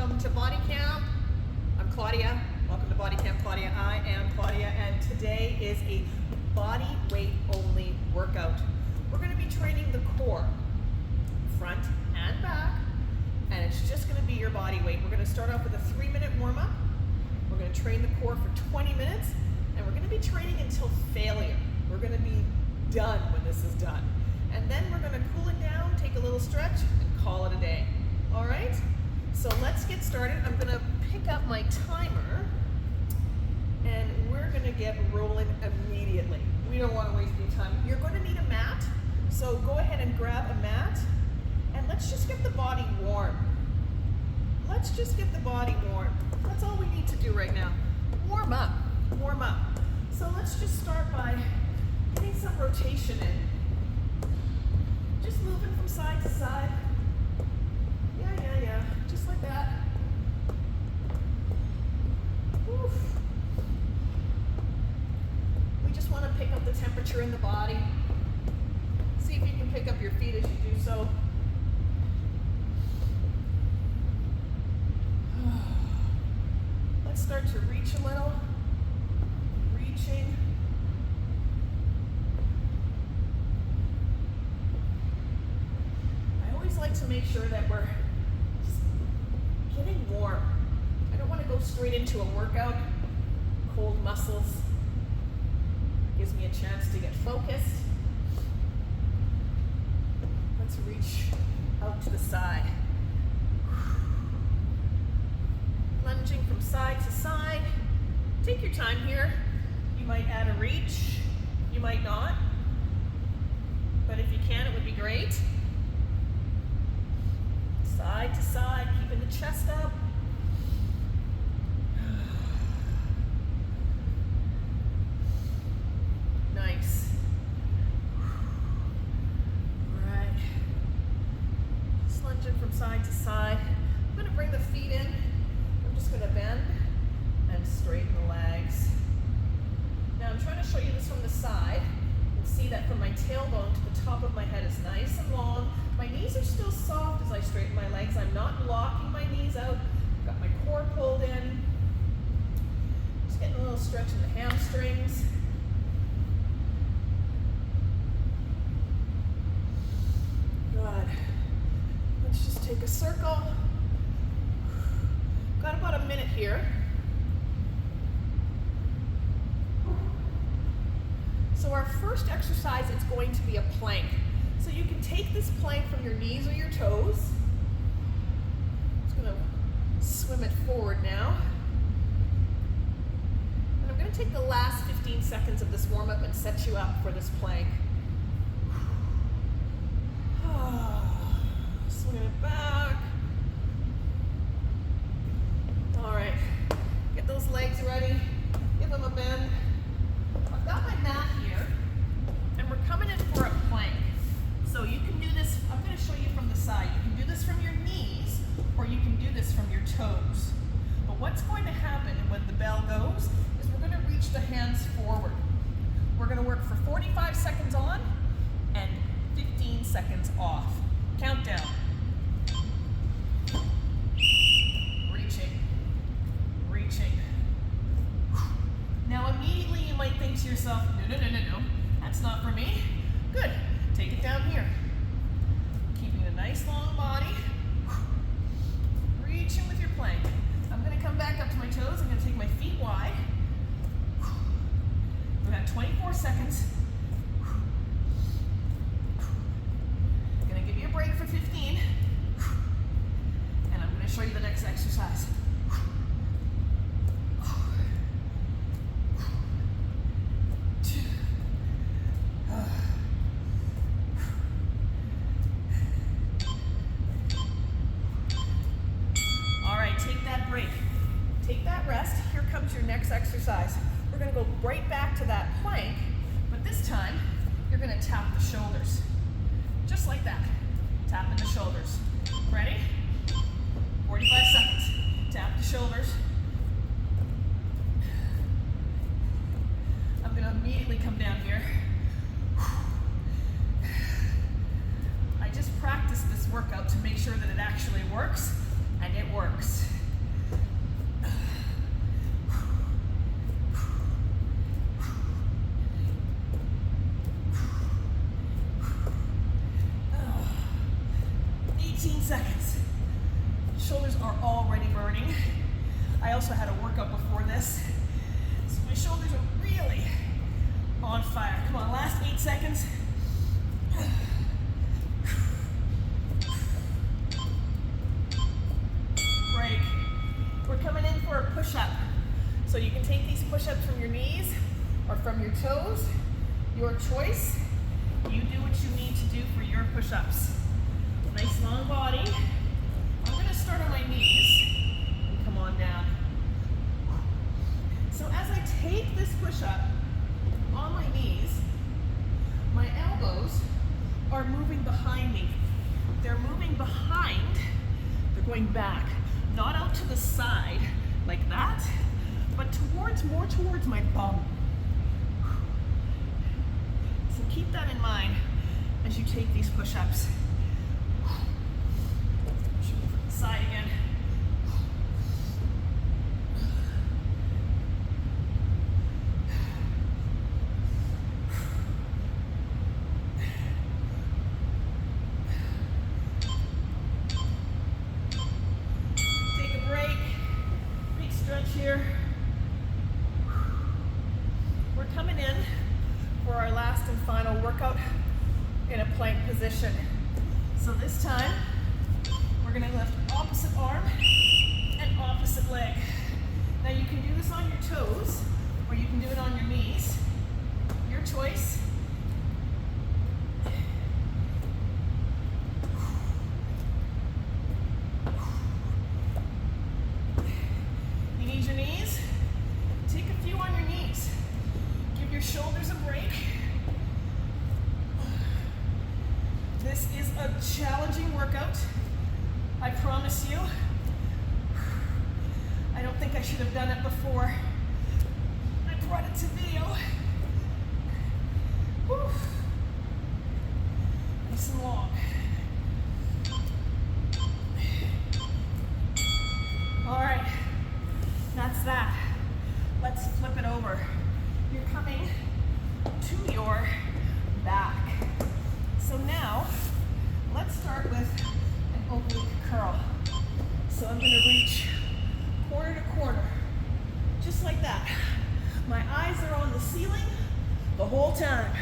welcome to Body Camp. I'm Claudia. Welcome to Body Camp Claudia. I am Claudia, and today is a body weight only workout. We're going to be training the core, front and back, and it's just going to be your body weight. We're going to start off with a 3-minute warm-up. We're going to train the core for 20 minutes, and we're going to be training until failure. We're going to be done when this is done. And then we're going to cool it down, take a little stretch, and call it a day. All right? So let's get started. I'm going to pick up my timer, and we're going to get rolling immediately. We don't want to waste any time. You're going to need a mat, so go ahead and grab a mat, and let's just get the body warm. Let's just get the body warm. That's all we need to do right now. Warm up, warm up. So let's just start by getting some rotation in. Just moving from side to side. Yeah. Just like that. Oof. We just want to pick up the temperature in the body. See if you can pick up your feet as you do so. Let's start to reach a little. Reaching. I always like to make sure that we're just getting warm. I don't want to go straight into a workout. Cold muscles. Gives me a chance to get focused. Let's reach out to the side. Lunging from side to side. Take your time here. You might add a reach. You might not. But if you can, it would be great. Side to side, keeping the chest up. Nice. All right. Just lunging from side to side. I'm going to bring the feet in. I'm just going to bend and straighten the legs. Now I'm trying to show you this from the side. You'll see that from my tailbone to the top of my head is nice and long. My knees are still soft as I straighten my legs. I'm not locking my knees out. I've got my core pulled in. Just getting a little stretch in the hamstrings. Good. Let's just take a circle. Got about a minute here. So our first exercise is going to be a plank. So you can take this plank from your knees or your toes. Just going to swim it forward now. And I'm going to take the last 15 seconds of this warm-up and set you up for this plank. Swing it back. All right, get those legs ready. Give them a bend. I've got my mat here, and we're coming in for a plank. So you can do this, I'm going to show you from the side. You can do this from your knees, or you can do this from your toes. But what's going to happen when the bell goes is we're going to reach the hands forward. We're going to work for 45 seconds on and 15 seconds off. Countdown. Reaching. Now immediately you might think to yourself, no, that's not for me. Good. Take it down here. Keeping a nice long body. Reaching with your plank. I'm going to come back up to my toes. I'm going to take my feet wide. We've got 24 seconds. I'm going to give you a break for 15. And I'm going to show you the next exercise. Take that rest. Here comes your next exercise. We're going to go right back to that plank, but this time you're going to tap the shoulders. Just like that. Tapping the shoulders. Ready? 45 seconds. Tap the shoulders. I'm going to immediately come down here. I just practiced this workout to make sure that it actually works, and it works. seconds. Shoulders are already burning. I also had a workout before this, so my shoulders are really on fire. Come on, last 8 seconds. Break. We're coming in for a push-up. So you can take these push-ups from your knees or from your toes, your choice. You do what you need to do for your push-ups. Nice long body. I'm gonna start on my knees and come on down. So as I take this push-up on my knees, my elbows are moving behind me. They're moving behind, they're going back, not out to the side like that, but more towards my bum. So keep that in mind as you take these push-ups. Side again. Take a break. Big stretch here. We're coming in for our last and final workout in a plank position. So this time, we're gonna lift opposite arm and opposite leg. Now you can do this on your toes, or you can do it on your knees. Your choice. You need your knees? Take a few on your knees. Give your shoulders a break. This is a challenging workout. I promise you. I don't think I should have done it before I brought it to video. Whew. Nice and long. All right, that's that. Let's flip it over. You're coming to your back. So now, let's start with an oblique curl. So I'm gonna reach corner to corner, just like that. My eyes are on the ceiling the whole time.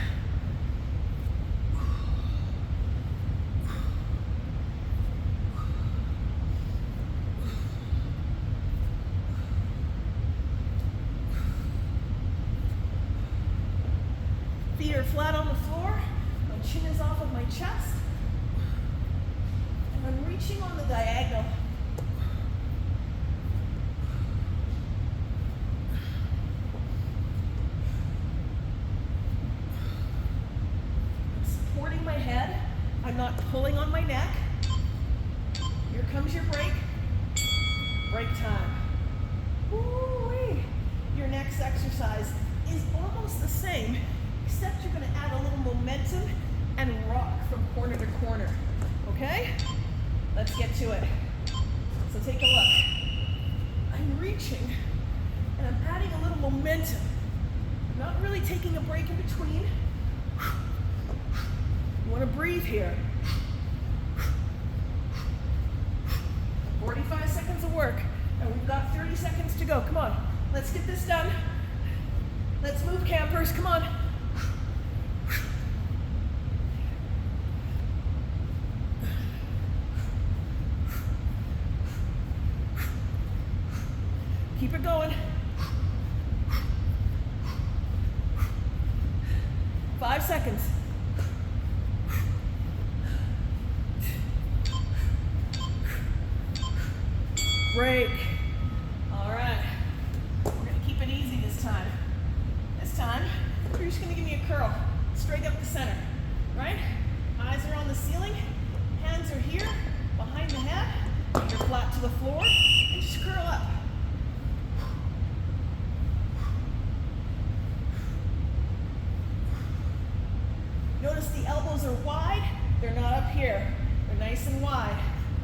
Feet are flat on the floor, my chin is off of my chest, and I'm reaching on the diagonal. I'm supporting my head, I'm not pulling on my neck. Here comes your break. Break time. Woo-wee. Your next exercise is almost the same, except you're going to add a little momentum and rock from corner to corner. Okay? Let's get to it. So take a look. I'm reaching and I'm adding a little momentum. I'm not really taking a break in between. You want to breathe here. 45 seconds of work, and we've got 30 seconds to go. Come on, let's get this done. Let's move, campers, come on. Keep it going. 5 seconds. Break. All right. We're going to keep it easy this time. This time, you're just going to give me a curl straight up the center, right? Eyes are on the ceiling, hands are here, behind the head, feet are flat to the floor, and just curl up. Notice the elbows are wide, they're not up here. They're nice and wide.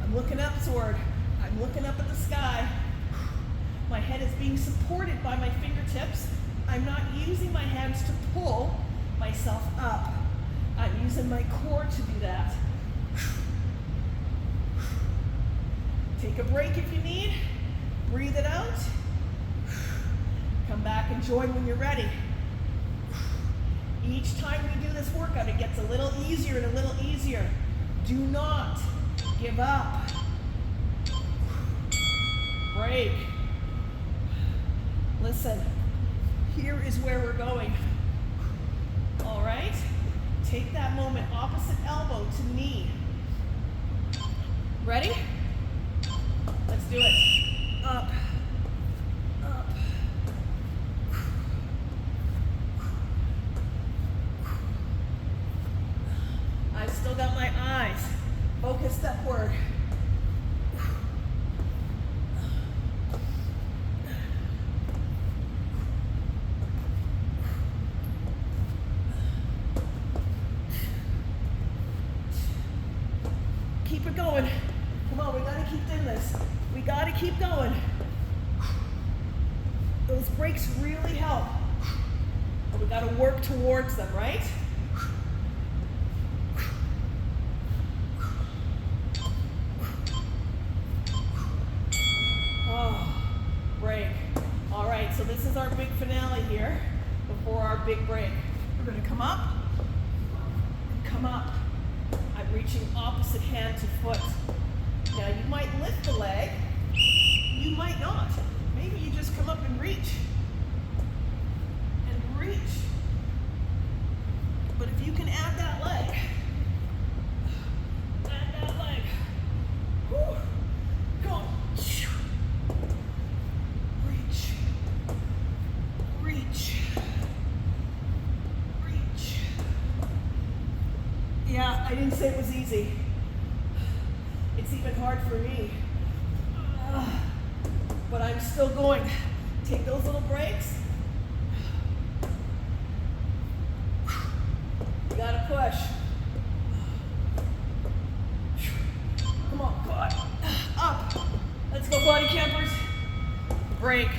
I'm looking upward. I'm looking up at the sky. My head is being supported by my fingertips. I'm not using my hands to pull myself up. I'm using my core to do that. Take a break if you need. Breathe it out. Come back and join when you're ready. Each time we do this workout, it gets a little easier and a little easier. Do not give up. Break. Listen, here is where we're going. All right? Take that moment, opposite elbow to knee. Ready? Let's do it. Up, up. I've still got my eyes focused upward. Keep it going. Come on, we gotta keep doing this. We gotta keep going. Those breaks really help. But we gotta work towards them, right? Oh, break. All right, so this is our big finale here before our big break. We're gonna come up, come up. I'm reaching opposite hand to foot. Now you might lift the leg, you might not. Maybe you just come up and reach. And reach. But if you can add that leg, whew, come on. Reach, reach, reach. Yeah, I didn't say it was easy. It's even hard for me. But I'm still going. Take those little breaks. You gotta push. Come on, go on. Up. Let's go, body campers. Break.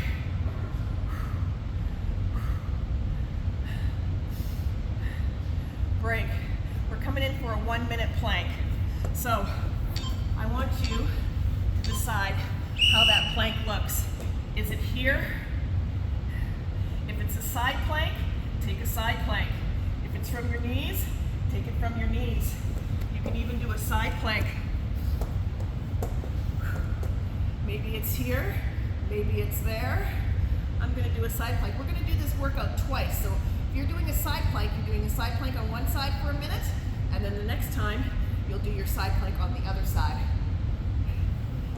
Break. We're coming in for a 1-minute plank. So I want you to decide how that plank looks. Is it here? If it's a side plank, take a side plank. If it's from your knees, take it from your knees. You can even do a side plank. Maybe it's here, maybe it's there. I'm gonna do a side plank. We're gonna do this workout twice. So if you're doing a side plank, you're doing a side plank on one side for a minute, and then the next time, you'll do your side plank on the other side.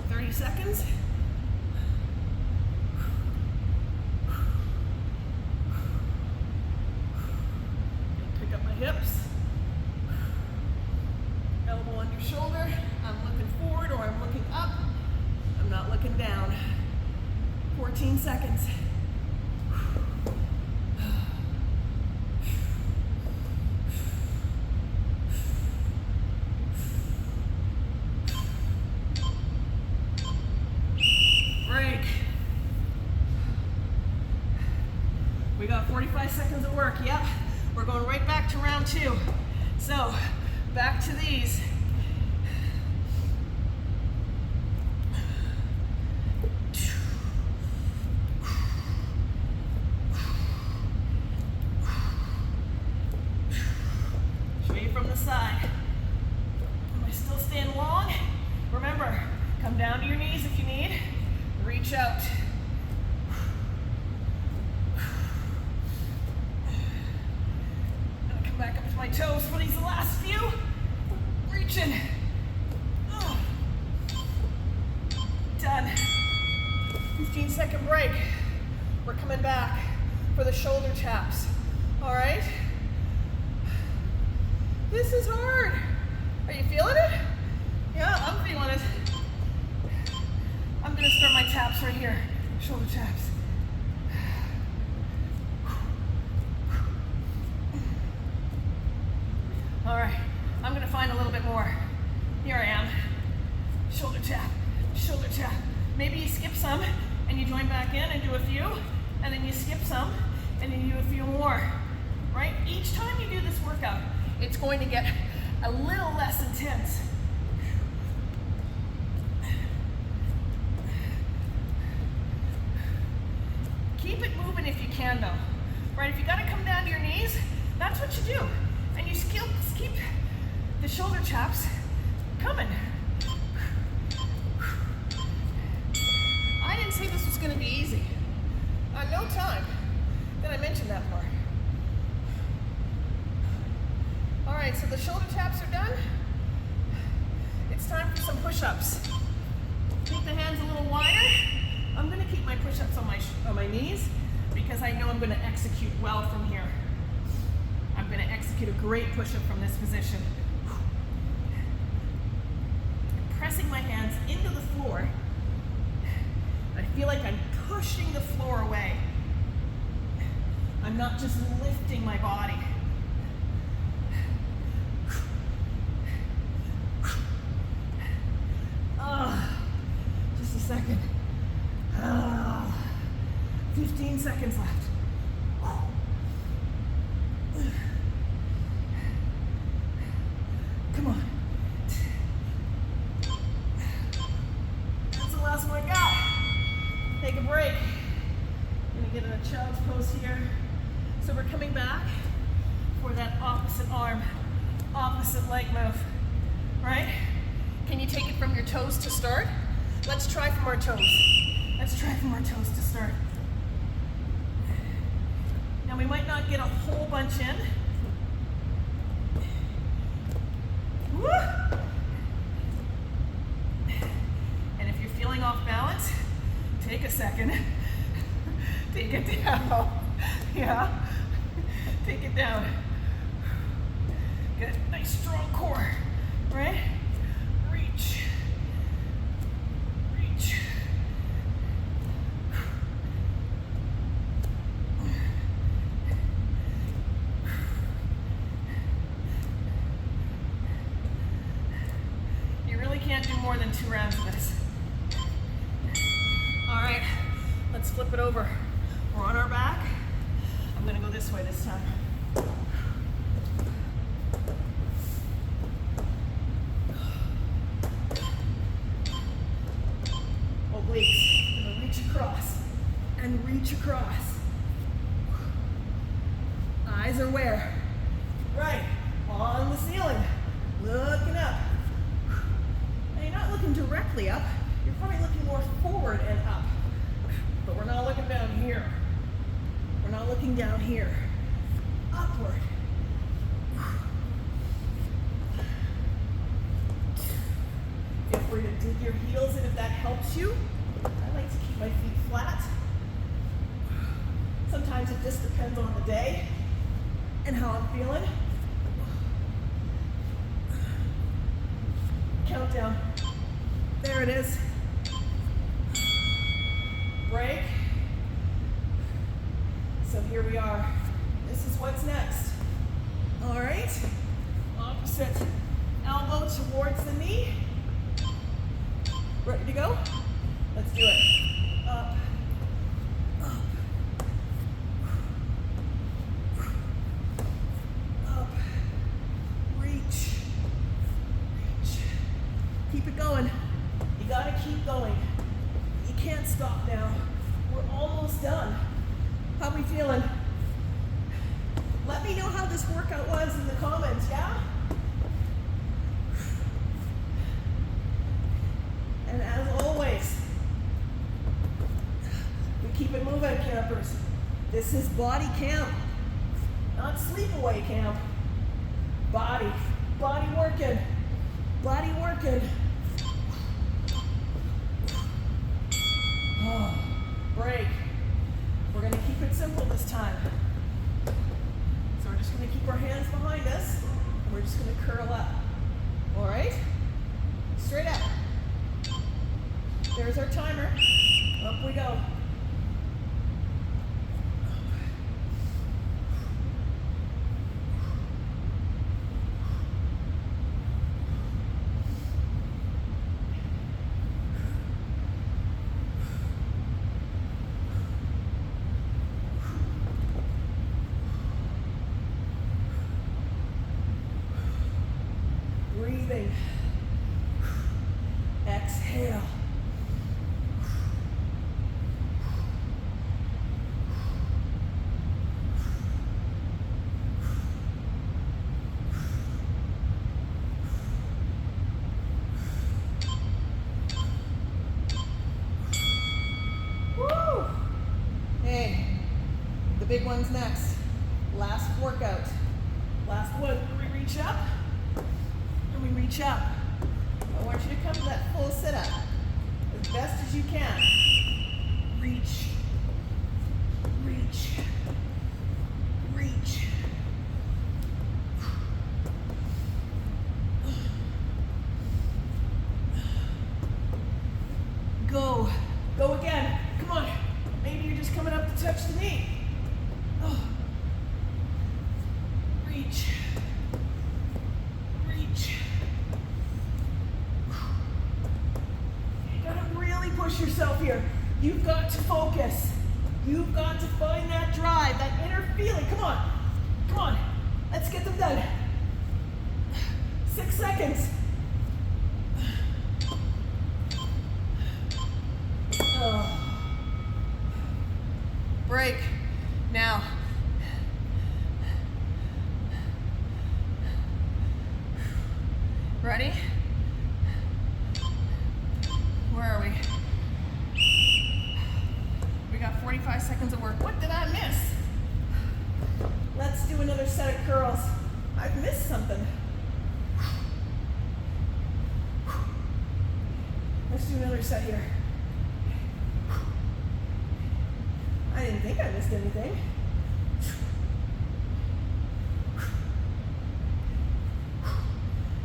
30 seconds. Pick up my hips. Elbow on your shoulder. I'm looking forward or I'm looking up. I'm not looking down. 14 seconds. We got 45 seconds of work, yep. We're going right back to round 2. So, back to these. Show you from the side. Am I still staying long? Remember, come down to your knees if you need. Reach out. Back up to my toes for these last few. Reaching. Oh. Done. 15-second break. We're coming back for the shoulder taps. All right? This is hard. Are you feeling it? Yeah, I'm feeling it. I'm gonna start my taps right here. Shoulder taps. All right, I'm gonna find a little bit more. Here I am. Shoulder tap, shoulder tap. Maybe you skip some and you join back in and do a few, and then you skip some and then you do a few more, right? Each time you do this workout, it's going to get a little less intense. can though. Right, if you gotta come down to your knees, that's what you do. And you keep the shoulder chaps coming. I didn't say this was gonna be easy. No time did I mention that part. All right, so the shoulder taps are done. It's time for some push-ups. Keep the hands a little wider. I'm gonna keep my push-ups on my knees because I know I'm gonna execute well from here. I'm gonna execute a great push-up from this position. I'm pressing my hands into the floor. I feel like I'm pushing the floor away. I'm not just lifting my body. Just a second. 15 seconds left. Come on. That's the last one I got. Take a break. I'm gonna get in a child's pose here. So we're coming back for that opposite arm, opposite leg move, right? Can you take it from your toes to start? Let's try from our toes. Let's try from our toes to start. Now we might not get a whole bunch in. Woo! And if you're feeling off balance, take a second. Take it down. Yeah. Take it down. Good. Nice strong core. Right? Reach. Reach. You really can't do more than 2 rounds of this. All right. Let's flip it over. We're on our back. I'm gonna go this way this time. Obliques. I'm gonna reach across and reach across. Eyes are where? Right, on the ceiling. Looking up. Now you're not looking directly up. You're probably looking more forward and up. But we're not looking down here. We're not looking down here. Upward. Feel free to dig your heels in if that helps you. I like to keep my feet flat. Sometimes it just depends on the day and how I'm feeling. Countdown. There it is. Break. So here we are. This is what's next. All right. Opposite elbow towards the knee. Ready to go? Let's do it. Up. Up. Up. Reach. Reach. Keep it going. You gotta keep going. You can't stop now. We're almost done. How are we feeling? Let me know how this workout was in the comments, yeah? And as always, we keep it moving, campers. This is body camp, not sleepaway camp. Body working, body working. Oh, break. We're going to keep it simple this time. So we're just going to keep our hands behind us, and we're just going to curl up. All right? Straight up. There's our timer. Up we go. Breathing. Exhale. big one's next. Last workout. Last one. We reach up, and we reach up. I want you to come to that full sit-up as best as you can. Reach, reach, reach. Go. Go again. Come on. Maybe you're just coming up to touch the knee. Oh. Reach. Reach. You gotta really push yourself here. You've got to focus. You've got to find that drive, that inner feeling. Come on. Come on. Let's get them done. 6 seconds. Oh. Break. Now. Ready? Where are we? We got 45 seconds of work. What did I miss? Let's do another set of curls. I've missed something. Let's do another set here. I didn't think I missed anything.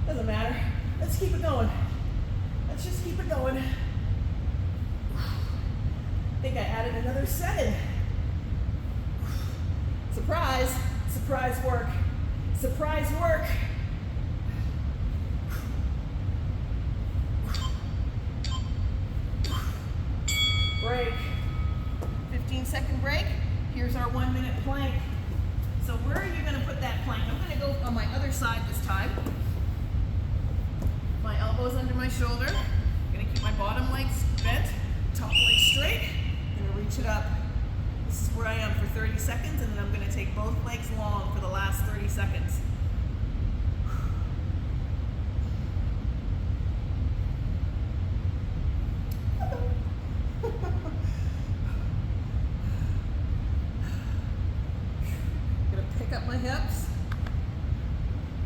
Doesn't matter. Let's keep it going. Let's just keep it going. I think I added another set in. Surprise. Surprise work. Surprise work. Break. 15-second break. Here's our 1-minute plank. So where are you going to put that plank? I'm going to go on my other side this time. My elbows under my shoulder. I'm going to keep my bottom legs bent, top leg straight. I'm going to reach it up. This is where I am for 30 seconds, and then I'm going to take both legs long for the last 30 seconds. Pick up my hips.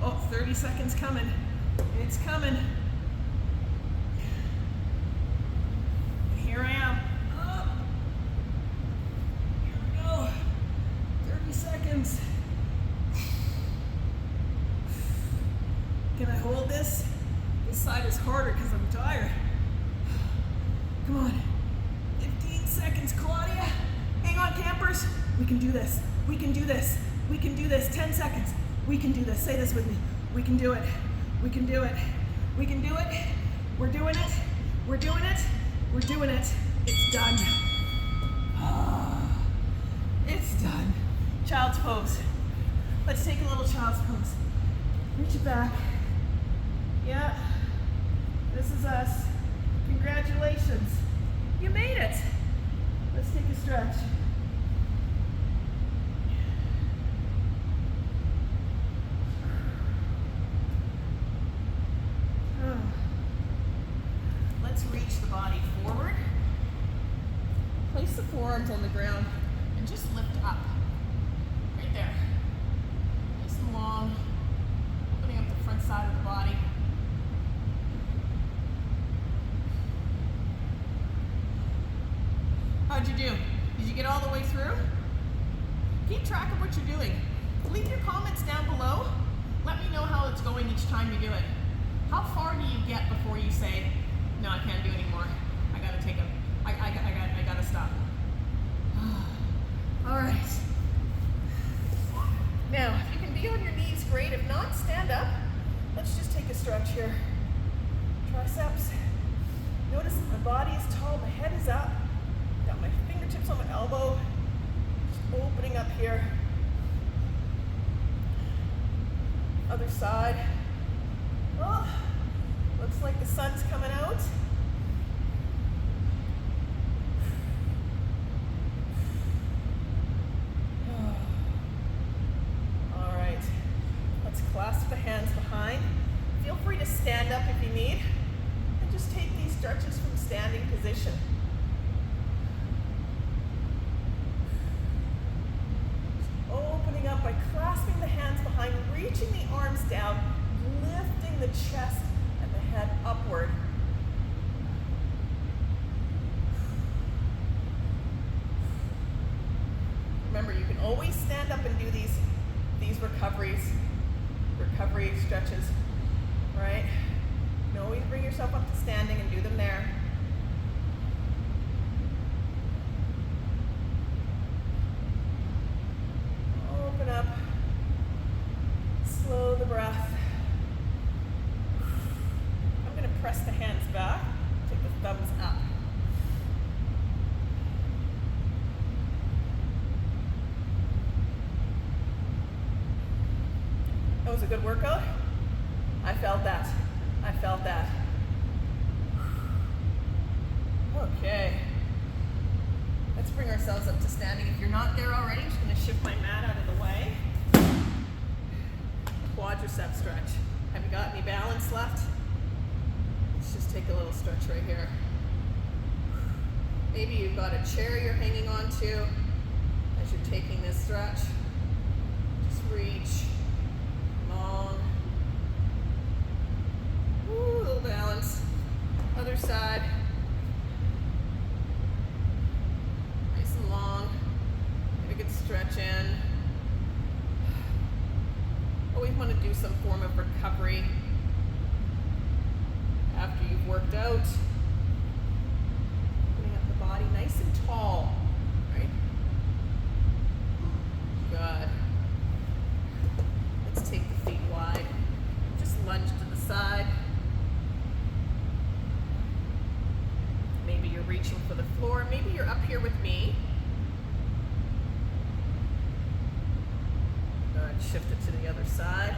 Oh, 30 seconds coming. It's coming. Here I am. Up. Here we go. 30 seconds. Can I hold this? This side is harder because I'm tired. Come on. 15 seconds, Claudia. Hang on, campers. We can do this. We can do this. We can do this. 10 seconds. We can do this. Say this with me. We can do it. We can do it. We can do it. We're doing it. We're doing it. We're doing it. It's done. It's done. Child's pose. Let's take a little child's pose. Reach it back. Yeah. This is us. Congratulations. You made it. Let's take a stretch. Let's reach the body forward. Place the forearms on the ground and just lift up. Right there. Nice and long. Opening up the front side of the body. How'd you do? Did you get all the way through? Keep track of what you're doing. Leave your comments down below. Let me know how it's going each time you do it. How far do you get before you say, no, I can't do anymore. I gotta take I gotta stop. All right. Now, if you can be on your knees, great. If not, stand up. Let's just take a stretch here. Triceps. Notice that my body is tall, my head is up. Got my fingertips on my elbow. Just opening up here. Other side. Oh, looks like the sun's coming out. All right, let's clasp the hands behind. Feel free to stand up if you need, and just take these stretches from standing position. clasping the hands behind, reaching the arms down, lifting the chest and the head upward. Remember, you can always stand up and do these recovery stretches, right? You can always bring yourself up to standing and do them there. Open up, slow the breath. I'm going to press the hands back, take the thumbs up. That was a good workout. I felt that. I felt that. Okay. Let's bring ourselves up to standing. If you're not there already, I'm just going to shift my mat out of the way. Quadricep stretch. Have you got any balance left? Let's just take a little stretch right here. Maybe you've got a chair you're hanging on to as you're taking this stretch. Just reach. Long. Ooh, a little balance. Other side. Nice and long. Get a good stretch in. Always want to do some form of recovery after you've worked out. Putting up the body nice and tall, right? Good. Let's take the feet wide. Just lunge to the side. Maybe you're reaching for the floor. Maybe you're up here with me. Good. Shift it to the other side.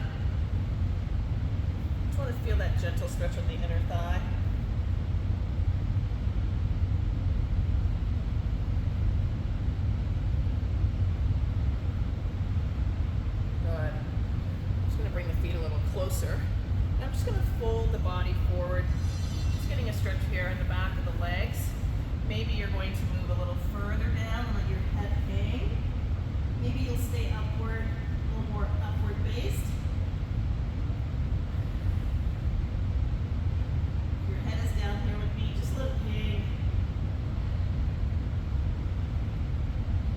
Just want to feel that gentle stretch on the inner thigh. Bring the feet a little closer. And I'm just going to fold the body forward. Just getting a stretch here in the back of the legs. Maybe you're going to move a little further down and let your head hang. Maybe you'll stay upward, a little more upward based. Your head is down here with me. Just let it hang.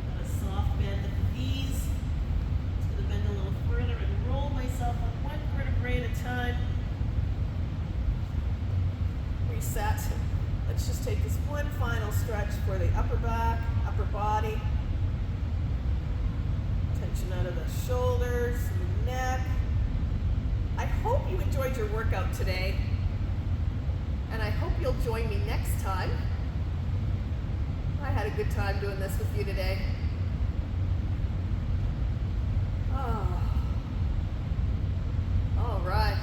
Got a soft bend at the knees. Just going to bend a little further and roll myself up one vertebrae at a time. Reset. Let's just take this one final stretch for the upper back, upper body. Tension out of the shoulders, the neck. I hope you enjoyed your workout today. And I hope you'll join me next time. I had a good time doing this with you today. All right,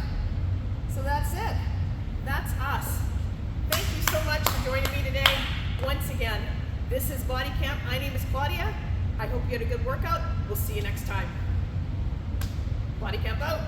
so that's it. That's us. Thank you so much for joining me today. Once again, this is Body Camp. My name is Claudia. I hope you had a good workout. We'll see you next time. Body Camp out.